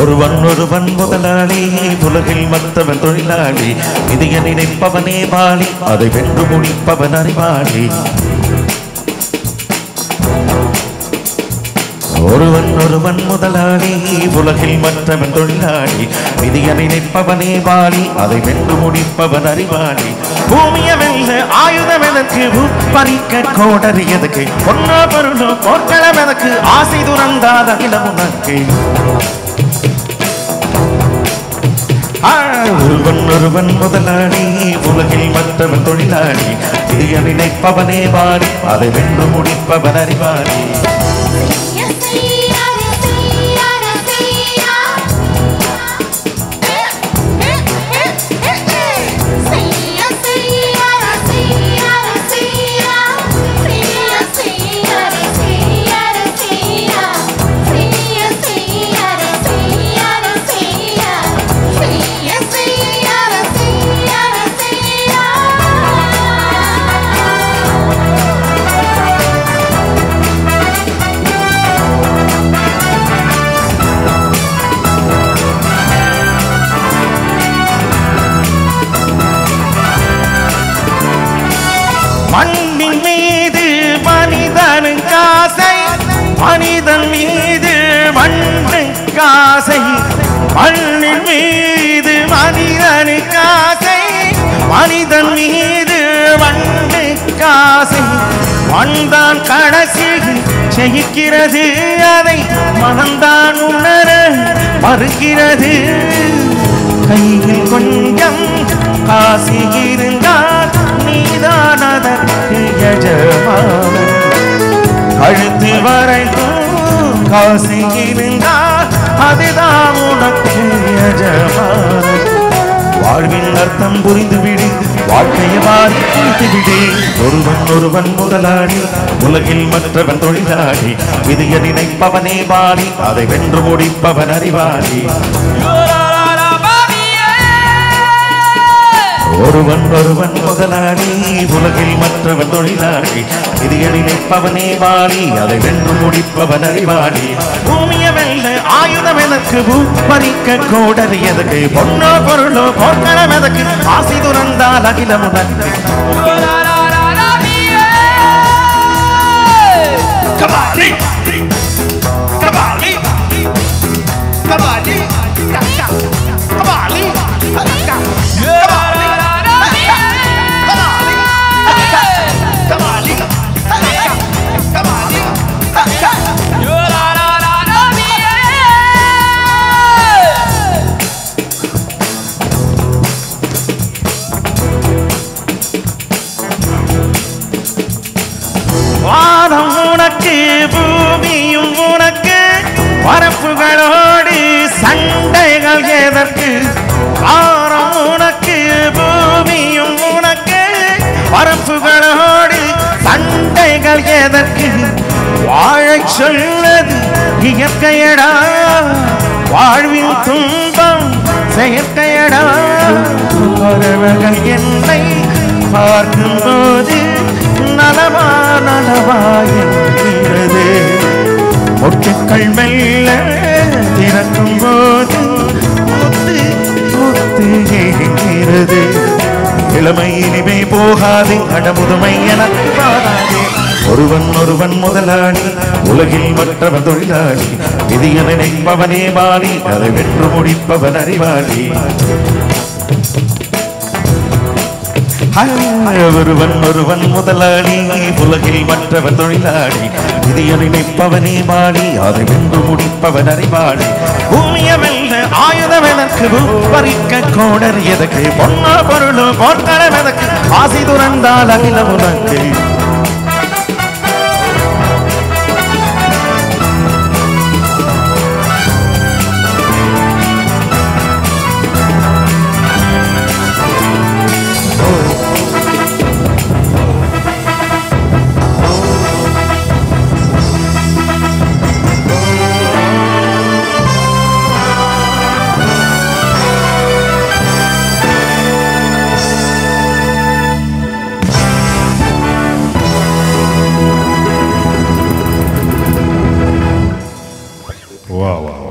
ஒருவன் முதலாளி, உலகில் மற்றவன் தொழிலாளி. விதிய நினைப்பவனே வாலி, அதை வென்று முடிப்பவன் அறிவாளி. ஒருவன் முதலாளி, உலகில் மற்றவன் தொழிலாளி. விதிய நினைப்பவனே வாலி, அதை வென்று முடிப்பவன் அறிவாளி. பூமிய வெல்ல ஆயுதம் எதற்கு, பறிக்க கோடரி எதற்கு, பொன்னா பொருளோ போர்க்களம் எதற்கு, ஆசை துறந்தாத அகிலம் உனக்கு. ஒருவன் முதலாளி, உலகில் மற்றவன் தொழிலாளி. விதிய நினைப்பவனே வாலி, அதை வென்று முடிப்பவன் அறிவாளி. மண்ணின் மீது மனிதனுக்கு ஆசை, மனிதன் மீது மண்ணுக்கு ஆசை. மண்ணின் மீது மனிதனுக்கு ஆசை, மனிதன் மீது மண்ணுக்கு ஆசை. மண்தான் கடைசி ஜெயிக்கிறது, அதை மனந்தான் உணர மறுக்கிறது. கையில் கொஞ்சம் காசு இருந்தால் நீதான் அதற்கு எஜமானன். கழுத்து வரைக்கும் காசு இருந்தால் அதுதான் உனக்கு எஜமானன். வாழ்வின் அர்த்தம் புரிந்துவிடு, வாழ்க்கையை வாரி குளித்துவிடு. ஒருவன் முதலாளி, உலகில் மற்றவன் தொழிலாளி. விதிய நினைப்பவனே வாலி, அதை வென்று முடிப்பவன் அறிவாளி. ஒருவன் முதலாளி, உலகில் மற்றவன் தொழிலாளி. விதிய நினைப்பவனே வாலி, அதை வென்று முடிப்பவன் அறிவாளி. பூமிய வெல்ல ஆயுதம் எதற்கு, பறிக்க கோடரி எதற்கு, பொன்னோ பொருளோ போர்க்களம் எதற்கு, ஆசை துறந்தால் அகிலம் உனக்கு. கபாலி கபாலி கபாலி கபாலி வானம் உனக்கு, பூமியும் உனக்கு, பரப்புகளோடு சண்டைகள் எதற்கு. வானம் உனக்கு, பூமியும் உனக்கு, பரப்புகளோடு சண்டைகள் எதற்கு. வாழச் சொல்லது இயற்கையடா, வாழ்வின் துன்பம் செயற்கையடா. பறவைகள் என்னை பார்க்கும்போது நலமா என்கிறது. மொட்டுக்கள் மெல்ல திறக்கும் போது முத்து ஏகிறது. இளமை இனிமே போகாது, அடமுதுமை எனக்கு பாராதே. ஒருவன் முதலாளி, உலகில் மற்றவன் தொழிலாளி. விதிய நினைப்பவனே வாலி, அதை வென்று முடிப்பவன் அறிவாளி. ஒருவன் முதலாளி, உலகில் மற்றவன் தொழிலாளி. விதிய நினைப்பவனே வாலி, அதை வென்று முடிப்பவன் அறிவாளி. பூமிய வெல்ல ஆயுதம் எதற்கு, பறிக்க கோடரி எதற்கு, பொன்னா பொருளோ போர்க்களம் எதற்கு, ஆசை துறந்தால் அகிலம் உனக்கு. Wow, wow.